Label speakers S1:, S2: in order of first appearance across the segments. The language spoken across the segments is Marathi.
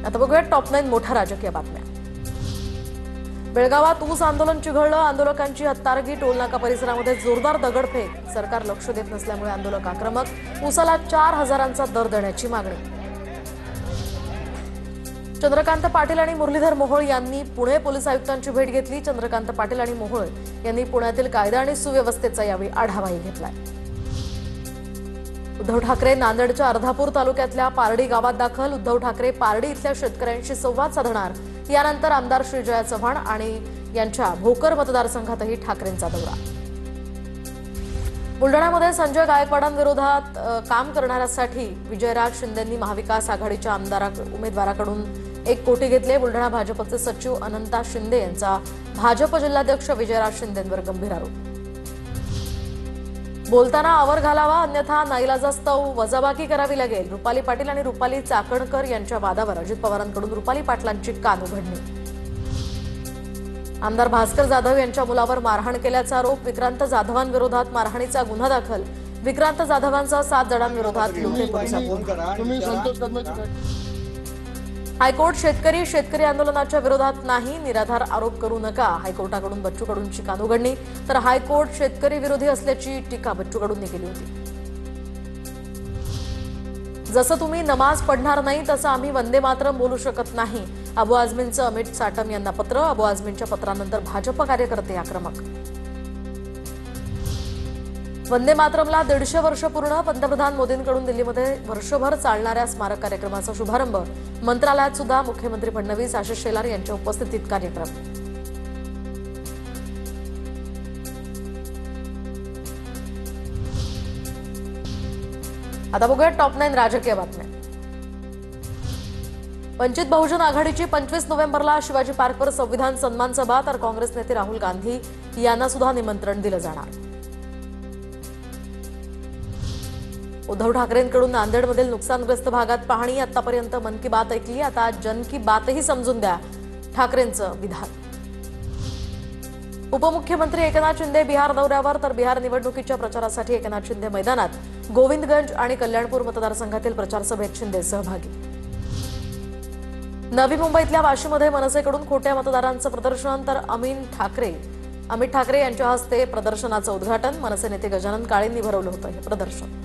S1: आता बघूया टॉप 9 मोठ्या राजकीय बातम्या। बेळगावात ऊस आंदोलन चिघळलं। आंदोलकांची हत्यारगी। टोलनाका परिसरामध्ये जोरदार दगडफेक। सरकार लक्ष देत नसल्यामुळे आंदोलक आक्रमक। ऊसाला 4,000चा दर देण्याची मागणी। चंद्रकांत पाटील आणि मुरलीधर मोहोळ यांनी पुणे पोलीस आयुक्तांची भेट घेतली। चंद्रकांत पाटील आणि मोहोळ यांनी पुण्यातील कायदा आणि सुव्यवस्थेचा यावेळी आढावाही घेतलाय। उद्धव ठाकरे नांदेडच्या अर्धापूर तालुक्यातल्या पारडी गावात दाखल। उद्धव ठाकरे पारडी इथल्या शेतकऱ्यांशी संवाद साधणार। यानंतर आमदार श्रीजया चव्हाण आणि यांच्या भोकर मतदारसंघातही ठाकरेंचा दौरा। बुलढाण्यामध्ये संजय गायकवाडांविरोधात काम करणाऱ्यांसाठी विजयराज शिंदेंनी महाविकास आघाडीच्या उमेदवाराकडून 1 कोटी घेतले। बुलढाणा भाजपचे सचिव अनंता शिंदे यांचा भाजप जिल्हाध्यक्ष विजयराज शिंदेंवर गंभीर आरोप। बोलताना आवर घालावा अन्यथा नाईलाजास्तव वजाबाकी करावी लागेल। रुपाली पाटील आणि रुपाली चाकणकर यांच्या वादावर अजित पवारांकडून रुपाली पाटलांची कान उघडणी। आमदार भास्कर जाधव यांच्या मुलावर मारहाण केल्याचा आरोप। विक्रांत जाधवांविरोधात मारहाणीचा गुन्हा दाखल। विक्रांत जाधवांचा 7 जणांविरोधात लोहे पोलिसात। हायकोर्ट शेतकरी आंदोलनाच्या विरोधात नाही। निराधार आरोप करू नका। हायकोर्टाकडून बच्चू कडूंची कान उघडणी। तर हायकोर्ट शेतकरी विरोधी असल्याची टीका बच्चू कडूंनी केली होती। जसं तुम्ही नमाज पढणार नाही तसं आम्ही वंदे मातरम बोलू शकत नाही। अबू आझमींचं अमित साटम यांना पत्र। अबू आझमींच्या पत्रानंतर भाजप कार्यकर्ते आक्रमक। वंदे मातरमला 150 वर्ष पूर्ण। पंतप्रधान मोदींकडून दिल्लीमध्ये वर्षभर चालणाऱ्या स्मारक कार्यक्रमाचा शुभारंभ। मंत्रालयात सुद्धा मुख्यमंत्री फडणवीस आशिष शेलार यांच्या उपस्थितीत कार्यक्रम। आता बघूया टॉप 9 राजकीय बातम्या। वंचित बहुजन आघाडीची 25 नोव्हेंबरला शिवाजी पार्कवर संविधान सन्मान सभा। तर काँग्रेस नेते राहुल गांधी यांना सुद्धा निमंत्रण दिलं जाणार। उद्धव ठाकरेंकडून नांदेडमधील नुकसानग्रस्त भागात पाहणी। आतापर्यंत मन की बात ऐकली, आता जन की बातही समजून द्या, ठाकरेंचं विधान। उपमुख्यमंत्री एकनाथ शिंदे बिहार दौऱ्यावर। तर बिहार निवडणुकीच्या प्रचारासाठी एकनाथ शिंदे मैदानात। गोविंदगंज आणि कल्याणपूर मतदारसंघातील प्रचार सभेत शिंदे सहभागी। नवी मुंबईतल्या वाशीमध्ये मनसेकडून खोट्या मतदारांचं प्रदर्शन। तर अमित ठाकरे यांच्या हस्ते प्रदर्शनाचं उद्घाटन। मनसे नेते गजानन काळेंनी भरवलं होतं हे प्रदर्शन।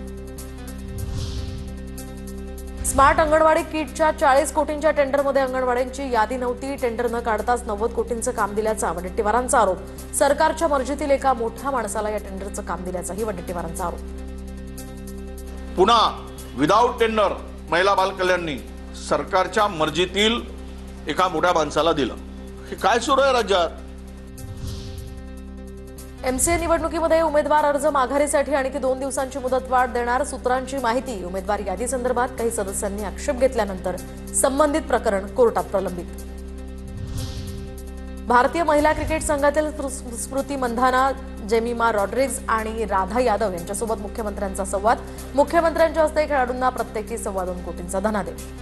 S1: स्मार्ट अंगणवाडी किटच्या 40 कोटींच्या टेंडरमध्ये अंगणवाड्यांची यादी नव्हती। टेंडर न काढताच 90 कोटींचं काम दिल्याचा वडेट्टीवारांचा आरोप। सरकारच्या मर्जीतील एका मोठ्या माणसाला या टेंडरचं काम दिल्याचाही वडेट्टीवारांचा आरोप।
S2: पुन्हा विदाउट टेंडर महिला बाल कल्याणनी सरकारच्या मर्जीतील एका मोठ्या माणसाला दिलं। हे काय सुरू आहे राज्यात?
S1: एमसीए निवडणुकीमध्ये उमेदवार अर्ज माघारीसाठी आणखी 2 दिवसांची मुदतवाढ देणार। सूत्रांची माहिती। उमेदवार यादी संदर्भात काही सदस्यांनी आक्षेप घेतल्यानंतर संबंधित प्रकरण कोर्टात प्रलंबित। भारतीय महिला क्रिकेट संघातील स्मृती मंधाना, जेमिमा रॉड्रिग्ज आणि राधा यादव यांच्यासोबत मुख्यमंत्र्यांचा संवाद। मुख्यमंत्र्यांच्या हस्ते खेळाडूंना प्रत्येकी 2.25 कोटींचा धनादेश।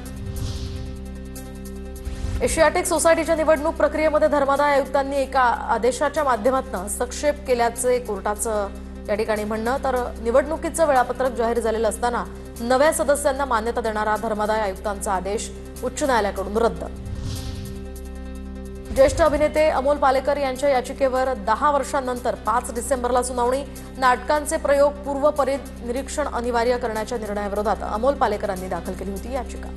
S1: एशियाटिक सोसायटीच्या निवडणूक प्रक्रियेमध्ये धर्मादाय आयुक्तांनी एका आदेशाच्या माध्यमातून हस्तक्षेप केल्याचे कोर्टाचं या ठिकाणी म्हणणं। तर निवडणुकीचं वेळापत्रक जाहीर झालेलं असताना नव्या सदस्यांना मान्यता देणारा धर्मादाय आयुक्तांचा आदेश उच्च न्यायालयाकडून रद्द। ज्येष्ठ अभिनेते अमोल पालेकर यांच्या याचिकेवर 10 वर्षांनंतर 5 डिसेंबरला सुनावणी। नाटकांचे प्रयोग पूर्व निरीक्षण अनिवार्य करण्याच्या निर्णयाविरोधात अमोल पालेकरांनी दाखल केली होती याचिका।